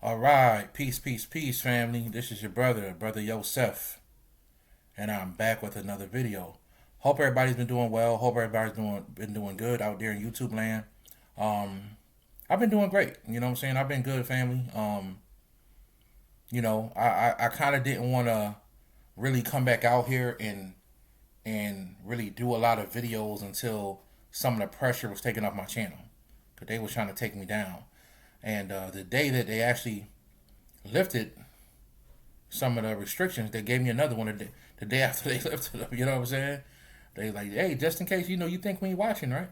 All right, peace, peace, peace, family. This is your brother Yosef, and I'm back with another video. Hope everybody's been doing well. Hope everybody's been doing good out there in YouTube land. I've been doing great. You know what I'm saying? I've been good, family. I kind of didn't want to really come back out here and really do a lot of videos until some of the pressure was taken off my channel, because they was trying to take me down. And the day that they actually lifted some of the restrictions, they gave me another one the day after they lifted them. You know what I'm saying? They like, hey, just in case you think we ain't watching, right?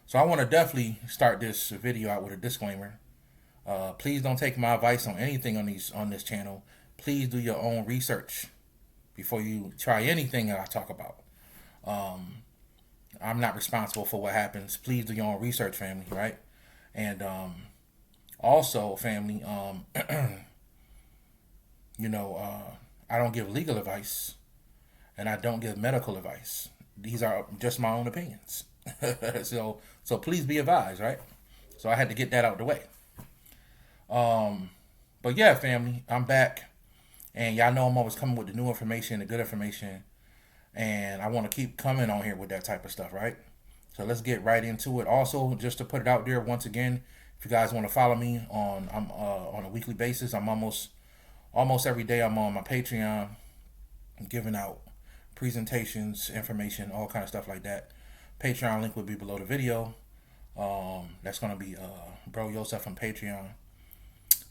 So I want to definitely start this video out with a disclaimer. Please don't take my advice on anything on this channel. Please do your own research before you try anything that I talk about. I'm not responsible for what happens. Please do your own research, family, right? And also, family, I don't give legal advice, and I don't give medical advice. These are just my own opinions. so please be advised, right? So I had to get that out the way. But yeah, family, I'm back, and y'all know I'm always coming with the new information, the good information, and I want to keep coming on here with that type of stuff, right? So let's get right into it. Also, just to put it out there once again, if you guys want to follow me on a weekly basis, I'm almost every day I'm on my Patreon. I'm giving out presentations, information, all kind of stuff like that. Patreon link will be below the video. That's gonna be Bro Yosef on Patreon.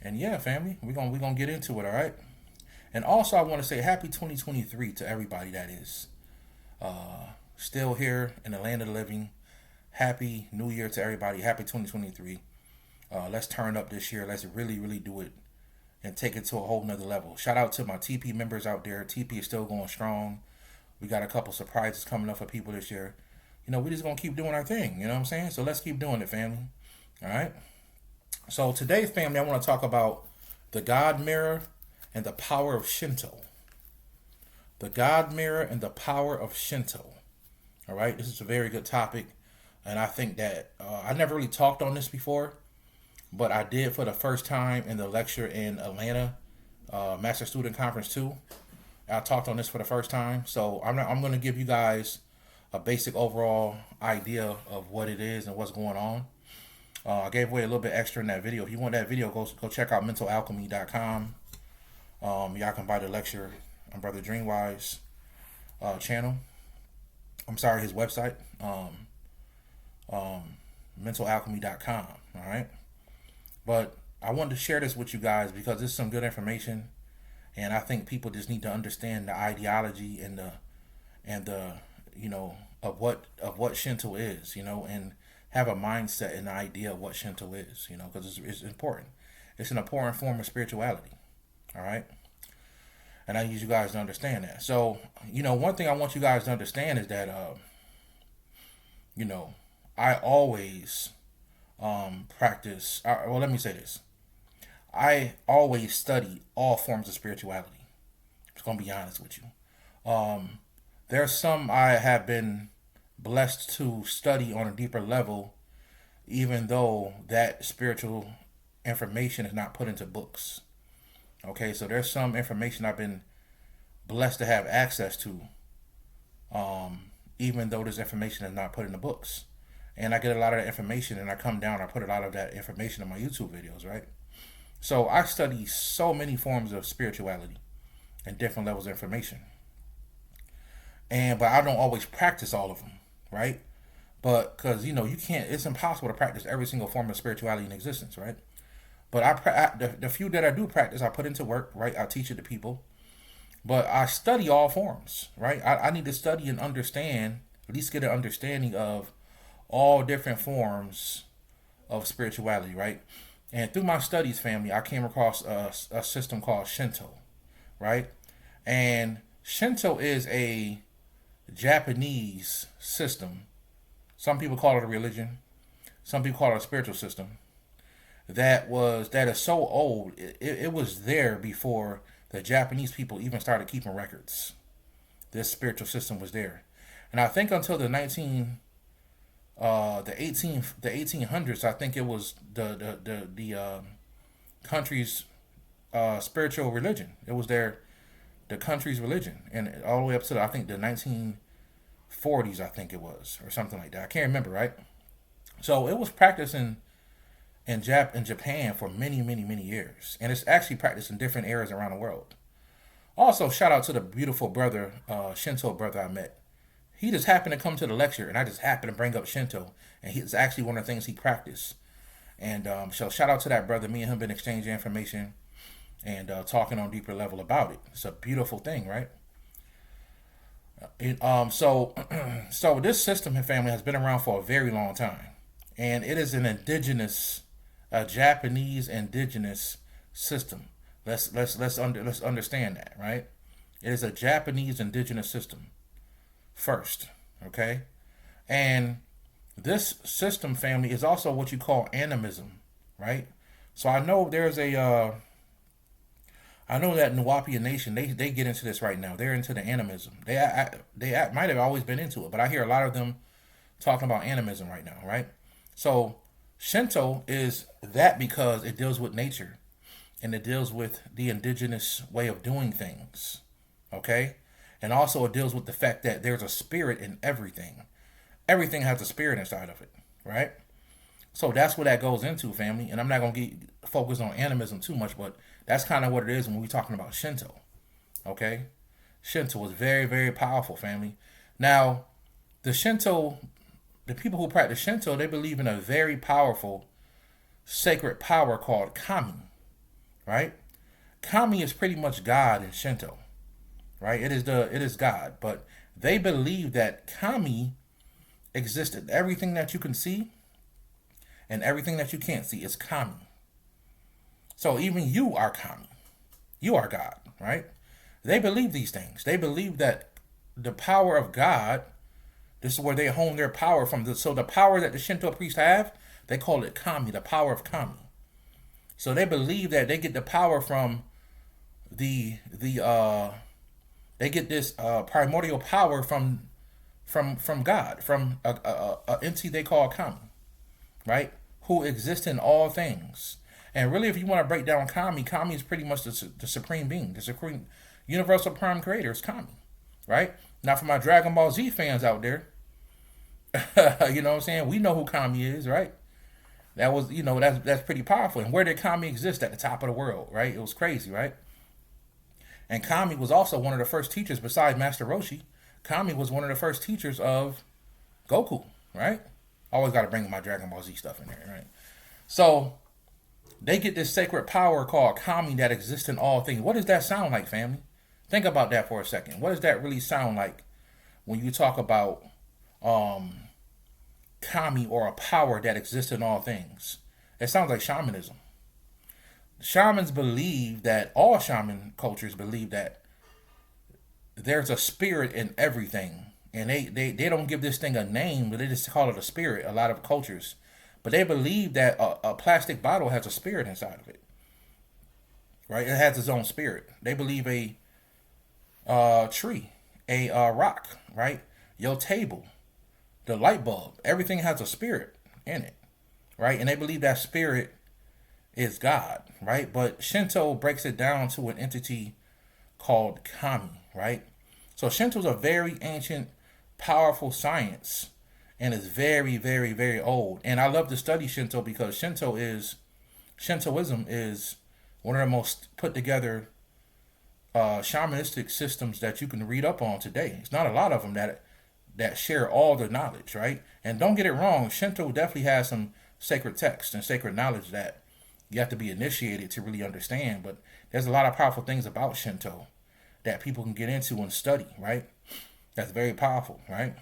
And yeah, family, we're gonna get into it, all right? And also, I want to say happy 2023 to everybody that is still here in the land of the living. Happy New Year to everybody. Happy 2023. Let's turn up this year. Let's really, really do it and take it to a whole nother level. Shout out to my TP members out there. TP is still going strong. We got a couple surprises coming up for people this year. We're just going to keep doing our thing. You know what I'm saying? So let's keep doing it, family. All right? So today, family, I want to talk about the God mirror and the power of Shinto. The God mirror and the power of Shinto. All right? This is a very good topic. And I think that I never really talked on this before, but I did for the first time in the lecture in Atlanta, Master Student Conference 2. I talked on this for the first time. So I'm going to give you guys a basic overall idea of what it is and what's going on. I gave away a little bit extra in that video. If you want that video, go check out mentalalchemy.com. Y'all can buy the lecture on Brother Dreamwise channel. I'm sorry, his website. Mentalalchemy.com. All right. But I wanted to share this with you guys because this is some good information, and I think people just need to understand the ideology and the of what Shinto is, and have a mindset and an idea of what Shinto is, because it's important. It's an important form of spirituality. All right. And I need you guys to understand that. So, one thing I want you guys to understand is that, I always practice, well, let me say this. I always study all forms of spirituality. I'm just going to be honest with you. There's some I have been blessed to study on a deeper level, even though that spiritual information is not put into books. Okay, so there's some information I've been blessed to have access to, even though this information is not put in the books. And I get a lot of that information, and I come down, I put a lot of that information in my YouTube videos, right? So I study so many forms of spirituality and different levels of information. But I don't always practice all of them, right? But because, you can't, it's impossible to practice every single form of spirituality in existence, right? But the few that I do practice, I put into work, right? I teach it to people. But I study all forms, right? I need to study and understand, at least get an understanding of all different forms of spirituality, right? And through my studies, family, I came across a system called Shinto, right? And Shinto is a Japanese system. Some people call it a religion. Some people call it a spiritual system. That is so old. It was there before the Japanese people even started keeping records. This spiritual system was there, and I think until the 1800s, I think it was the country's spiritual religion. It was the country's religion, and all the way up to I think the 1940s, I think it was, or something like that. I can't remember, right? So it was practiced in Japan for many, many, many years, and it's actually practiced in different areas around the world. Also, shout out to the beautiful brother, Shinto brother I met. He just happened to come to the lecture, and I just happened to bring up Shinto, and it's actually one of the things he practiced. And so shout out to that brother. Me and him been exchanging information and talking on deeper level about it. It's a beautiful thing, right? So so this system and family has been around for a very long time, and it is an indigenous, a Japanese indigenous system. Let's understand that, right? It is a Japanese indigenous system first, okay? And this system family is also what you call animism, right? So I know there's a I know that Nuwapian Nation, they get into this right now. They're into the animism. They might have always been into it, but I hear a lot of them talking about animism right now, right? So Shinto is that because it deals with nature and it deals with the indigenous way of doing things, okay? And also it deals with the fact that there's a spirit in everything. Everything has a spirit inside of it, right? So that's what that goes into, family. And I'm not going to get focused on animism too much, but that's kind of what it is when we're talking about Shinto, okay? Shinto is very, very powerful, family. Now, the people who practice Shinto, they believe in a very powerful sacred power called Kami, right? Kami is pretty much God in Shinto, right? It is God, but they believe that Kami existed. Everything that you can see and everything that you can't see is Kami. So even you are Kami. You are God, right? They believe these things. They believe that the power of God, this is where they hone their power from. So the power that the Shinto priests have, they call it Kami, the power of Kami. So they believe that they get the power from they get this primordial power from God, from a entity they call Kami, right? Who exists in all things. And really, if you want to break down Kami, Kami is pretty much the supreme being, the supreme universal prime creator is Kami, right? Now, for my Dragon Ball Z fans out there, you know what I'm saying? We know who Kami is, right? That was, that's pretty powerful. And where did Kami exist? At the top of the world, right? It was crazy, right? And Kami was also one of the first teachers, besides Master Roshi. Kami was one of the first teachers of Goku, right? Always got to bring my Dragon Ball Z stuff in there, right? So they get this sacred power called Kami that exists in all things. What does that sound like, family? Think about that for a second. What does that really sound like when you talk about Kami, or a power that exists in all things? It sounds like shamanism. Shamans believe that, all shaman cultures believe that there's a spirit in everything. And they don't give this thing a name, but they just call it a spirit, a lot of cultures. But they believe that a plastic bottle has a spirit inside of it, right? It has its own spirit. They believe a tree, a rock, right? Your table, the light bulb, everything has a spirit in it, right? And they believe that spirit is God, right? But Shinto breaks it down to an entity called Kami, right? So Shinto is a very ancient, powerful science, and is very, very, very old. And I love to study Shinto because Shintoism is one of the most put together shamanistic systems that you can read up on today. It's not a lot of them that share all the knowledge, right? And don't get it wrong, Shinto definitely has some sacred texts and sacred knowledge that you have to be initiated to really understand. But there's a lot of powerful things about Shinto that people can get into and study, right? That's very powerful, right?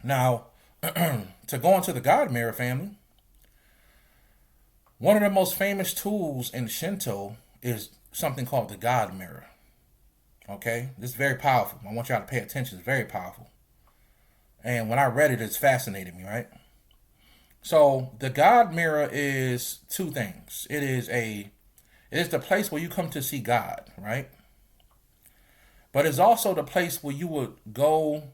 Now, to go into the God Mirror, family, one of the most famous tools in Shinto is something called the God Mirror. Okay? This is very powerful. I want y'all to pay attention. It's very powerful. And when I read it, it's fascinated me, right? So the God Mirror is two things. It is the place where you come to see God, right? But it's also the place where you would go,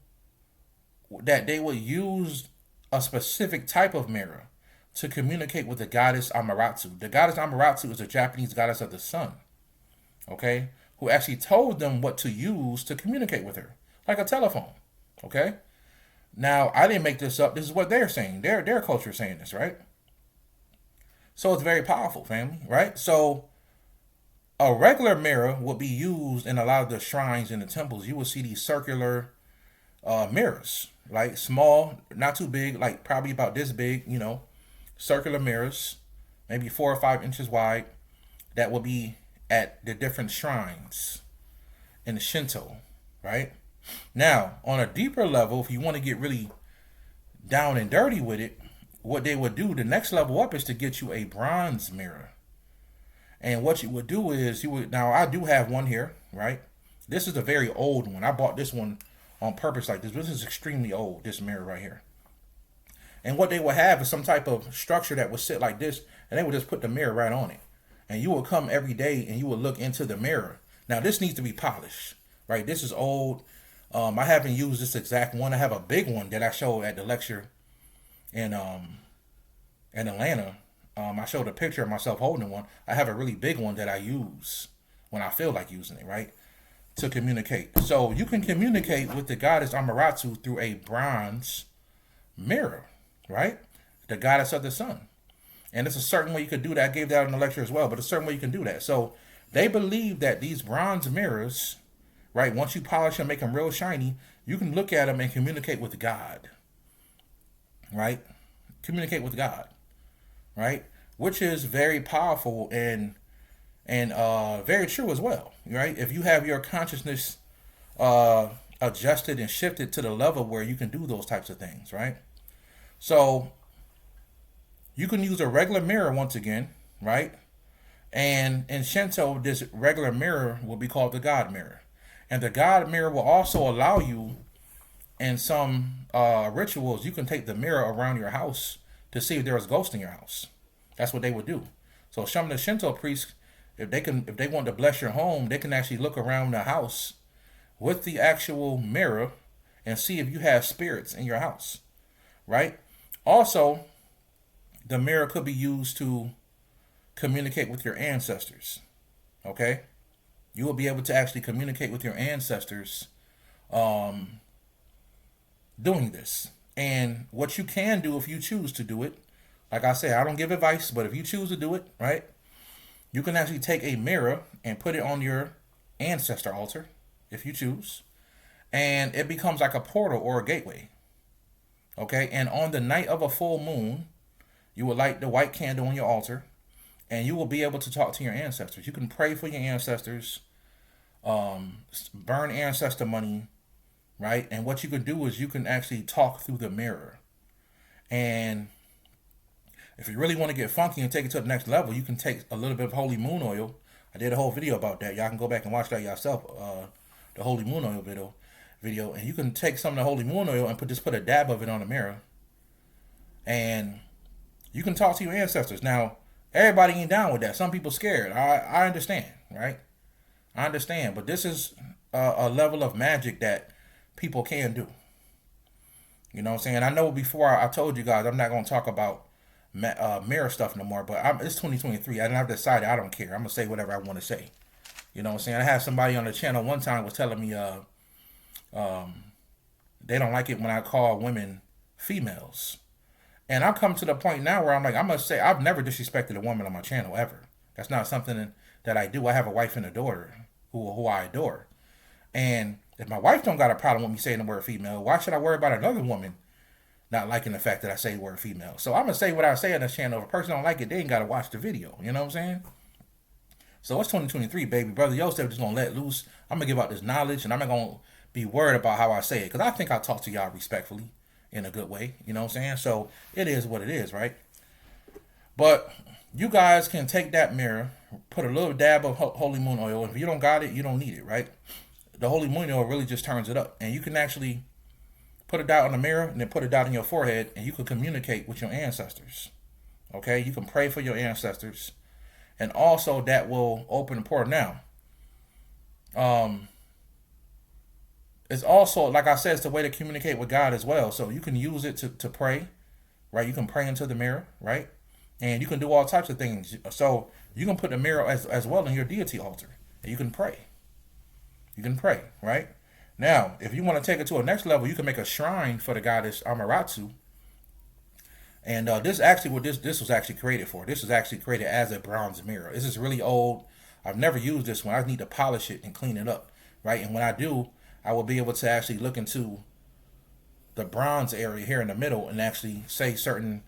that they would use a specific type of mirror to communicate with the goddess Amaterasu. The goddess Amaterasu is a Japanese goddess of the sun, okay, who actually told them what to use to communicate with her, like a telephone, okay? Now, I didn't make this up. This is what they're saying. Their culture is saying this, right? So it's very powerful, family, right? So a regular mirror would be used in a lot of the shrines in the temples. You will see these circular mirrors, like small, not too big, like probably about this big, circular mirrors, maybe 4 or 5 inches wide, that will be at the different shrines in the Shinto, right? Now, on a deeper level, if you want to get really down and dirty with it, what they would do, the next level up, is to get you a bronze mirror. And what you would do is now I do have one here, right? This is a very old one. I bought this one on purpose like this. This is extremely old, this mirror right here. And what they would have is some type of structure that would sit like this, and they would just put the mirror right on it. And you would come every day and you would look into the mirror. Now this needs to be polished, right? This is old. I haven't used this exact one. I have a big one that I showed at the lecture in Atlanta. I showed a picture of myself holding one. I have a really big one that I use when I feel like using it, right? To communicate. So you can communicate with the goddess Amaterasu through a bronze mirror, right? The goddess of the sun. And it's a certain way you could do that. I gave that in the lecture as well, but a certain way you can do that. So they believe that these bronze mirrors, right, once you polish them, make them real shiny, you can look at them and communicate with God, right? Communicate with God, right? Which is very powerful and very true as well, right? If you have your consciousness adjusted and shifted to the level where you can do those types of things, right? So you can use a regular mirror once again, right? And in Shinto, this regular mirror will be called the God mirror. And the God mirror will also allow you, in some rituals, you can take the mirror around your house to see if there is ghosts in your house. That's what they would do. So some of the Shinto priests, if they want to bless your home, they can actually look around the house with the actual mirror and see if you have spirits in your house, right? Also, the mirror could be used to communicate with your ancestors, okay? You will be able to actually communicate with your ancestors doing this. And what you can do if you choose to do it, like I say, I don't give advice, but if you choose to do it, right, you can actually take a mirror and put it on your ancestor altar, if you choose, and it becomes like a portal or a gateway, okay? And on the night of a full moon, you will light the white candle on your altar, and you will be able to talk to your ancestors. You can pray for your ancestors, burn ancestor money, right? And what you can do is you can actually talk through the mirror. And if you really want to get funky and take it to the next level, you can take a little bit of holy moon oil. I did a whole video about that. Y'all can go back and watch that yourself, the holy moon oil video. And you can take some of the holy moon oil and put a dab of it on the mirror. And you can talk to your ancestors. Now, everybody ain't down with that. Some people scared. I understand, right? I understand. But this is a level of magic that people can do. You know what I'm saying? I know before I told you guys I'm not going to talk about mirror stuff no more, but it's 2023. I've decided I don't care. I'm going to say whatever I want to say. You know what I'm saying? I had somebody on the channel one time was telling me they don't like it when I call women females. And I've come to the point now where I'm like, I must say, I've never disrespected a woman on my channel ever. That's not something that I do. I have a wife and a daughter who I adore. And if my wife don't got a problem with me saying the word female, why should I worry about another woman not liking the fact that I say the word female? So I'm going to say what I say on this channel. If a person don't like it, they ain't got to watch the video. You know what I'm saying? So it's 2023, baby. Brother Yosef just going to let loose. I'm going to give out this knowledge, and I'm not going to be worried about how I say it, because I think I talk to y'all respectfully in a good way. You know what I'm saying? So it is what it is, right? But you guys can take that mirror, put a little dab of holy moon oil. If you don't got it, you don't need it, right? The holy moon oil really just turns it up. And you can actually put it down on the mirror and then put it down on your forehead, and you can communicate with your ancestors. Okay? You can pray for your ancestors. And also that will open the portal. Now, it's also, like I said, it's a way to communicate with God as well. So you can use it to pray, right? You can pray into the mirror, right? And you can do all types of things. So you can put the mirror as well in your deity altar, and you can pray. You can pray, right? Now, if you want to take it to a next level, you can make a shrine for the goddess Amaterasu. And this actually what this was actually created for. This was actually created as a bronze mirror. This is really old. I've never used this one. I need to polish it and clean it up, right? And when I do, I will be able to actually look into the bronze area here in the middle and actually say certain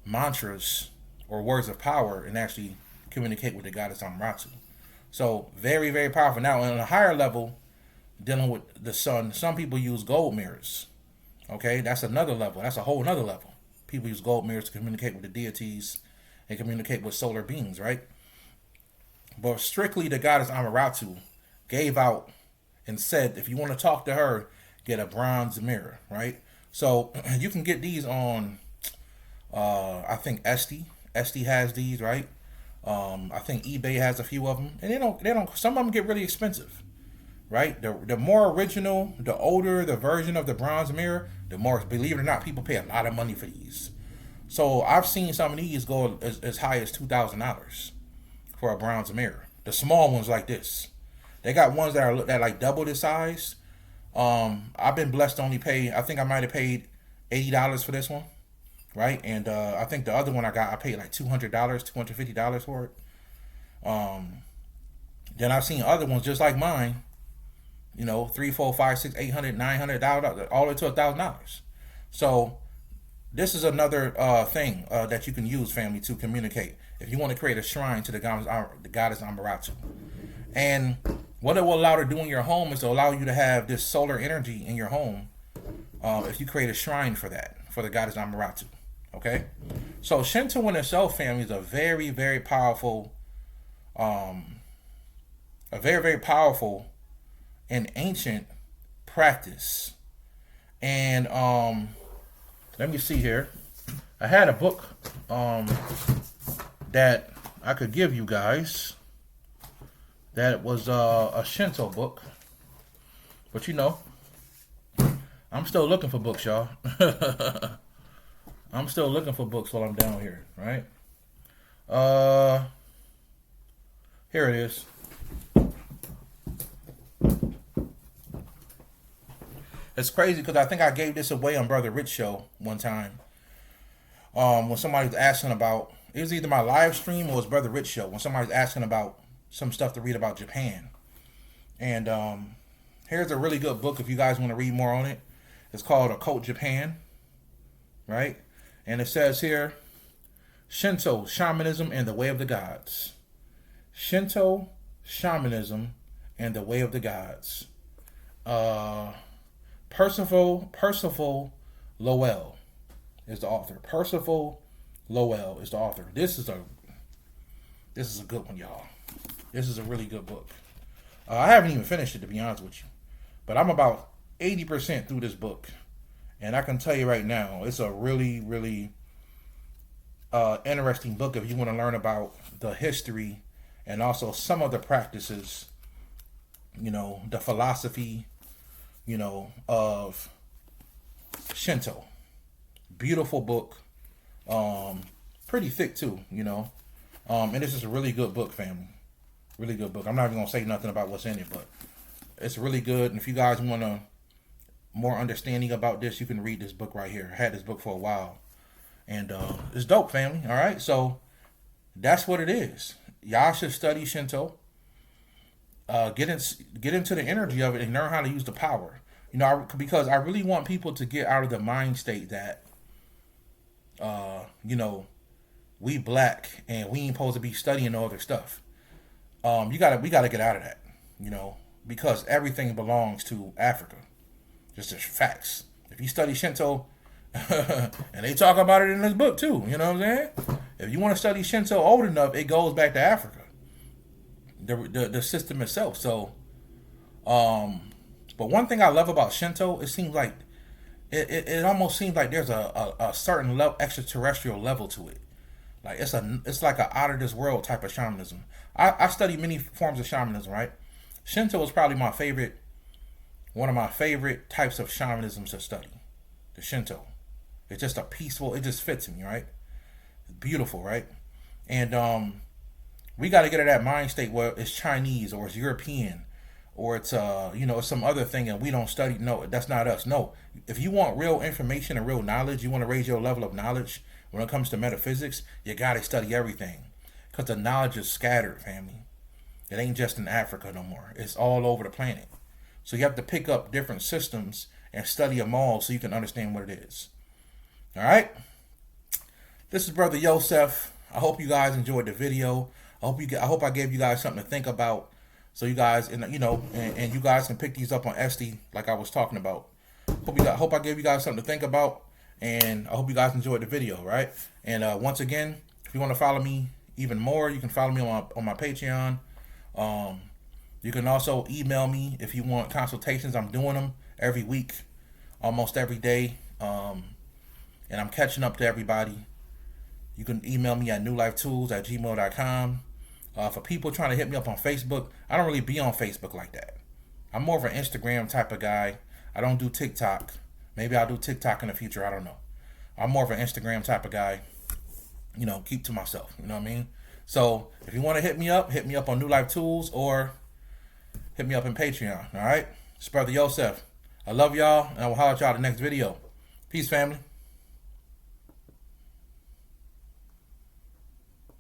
mantras or words of power and actually communicate with the goddess Amaterasu. So very, very powerful. Now on a higher level, dealing with the sun, some people use gold mirrors. Okay, that's another level. That's a whole another level. People use gold mirrors to communicate with the deities and communicate with solar beings, right? But strictly the goddess Amaterasu gave out and said, if you want to talk to her, get a bronze mirror, right? So you can get these on, I think Etsy. Etsy has these, right? I think eBay has a few of them, and they don't. Some of them get really expensive, right? The more original, the older the version of the bronze mirror, the more, believe it or not, people pay a lot of money for these. So I've seen some of these go as high as $2,000 for a bronze mirror. The small ones like this, they got ones that like double the size. I've been blessed to only pay. I think I might have paid $80 for this one, right? And I think the other one I paid like $200, $250 for it. Then I've seen other ones just like mine, you know, 3, 4, 5, 6, 800, 900, all the way to $1,000. So this is another thing that you can use, family, to communicate. If you want to create a shrine to the goddess Amaterasu. And what it will allow to do in your home is to allow you to have this solar energy in your home. If you create a shrine for that, for the goddess Amaterasu. Okay? So Shinto in itself, family, is a very, very powerful, very powerful and ancient practice. And let me see here. I had a book that I could give you guys. That was a Shinto book. But you know, I'm still looking for books, y'all. I'm still looking for books while I'm down here, right? Here it is. It's crazy because I think I gave this away on Brother Rich show one time. When somebody was asking about, it was either my live stream or it was Brother Rich show, when somebody was asking about some stuff to read about Japan. And here's a really good book if you guys want to read more on it. It's called Occult Japan, right? And it says here, Shinto, Shamanism, and the Way of the Gods. Shinto, Shamanism, and the Way of the Gods. Percival Lowell is the author. Percival Lowell is the author. This is a good one, y'all. This is a really good book. I haven't even finished it, to be honest with you, but I'm about 80% through this book, and I can tell you right now, it's a really, really interesting book if you want to learn about the history and also some of the practices, you know, the philosophy, you know, of Shinto. Beautiful book. Pretty thick too, you know. And this is a really good book, family. Really good book. I'm not even gonna say nothing about what's in it, but it's really good. And if you guys want a more understanding about this, you can read this book right here. I had this book for a while, and it's dope, family. All right, so that's what it is. Y'all should study Shinto. Get into the energy of it and learn how to use the power. You know, because I really want people to get out of the mind state that, you know, we black and we ain't supposed to be studying all other stuff. We gotta get out of that, you know, because everything belongs to Africa. Just as facts. If you study Shinto, and they talk about it in this book too, you know what I'm saying? If you want to study Shinto old enough, it goes back to Africa. The system itself. So, but one thing I love about Shinto, it seems like it almost seems like there's a certain level, extraterrestrial level to it. Like it's like an out of this world type of shamanism. I study many forms of shamanism, right? Shinto is probably one of my favorite types of shamanism to study. The Shinto. It's just a peaceful. It just fits me, right? It's beautiful, right? And we got to get to that mind state where it's Chinese or it's European or it's it's some other thing and we don't study. No, that's not us. No, if you want real information and real knowledge, you want to raise your level of knowledge when it comes to metaphysics, you got to study everything because the knowledge is scattered, family. It ain't just in Africa no more. It's all over the planet. So you have to pick up different systems and study them all so you can understand what it is. All right. This is Brother Yosef. I hope you guys enjoyed the video. I hope I gave you guys something to think about, so you guys and you guys can pick these up on Etsy like I was talking about. Hope I gave you guys something to think about, and I hope you guys enjoyed the video, right? And once again, if you want to follow me even more, you can follow me on my Patreon. You can also email me if you want consultations. I'm doing them every week, almost every day, and I'm catching up to everybody. You can email me at newlifetools@gmail.com. For people trying to hit me up on Facebook, I don't really be on Facebook like that. I'm more of an Instagram type of guy. I don't do TikTok. Maybe I'll do TikTok in the future. I don't know. I'm more of an Instagram type of guy. Keep to myself. You know what I mean? So if you want to hit me up on New Life Tools or hit me up in Patreon. All right? It's Brother Yosef. I love y'all, and I will holler at y'all in the next video. Peace, family.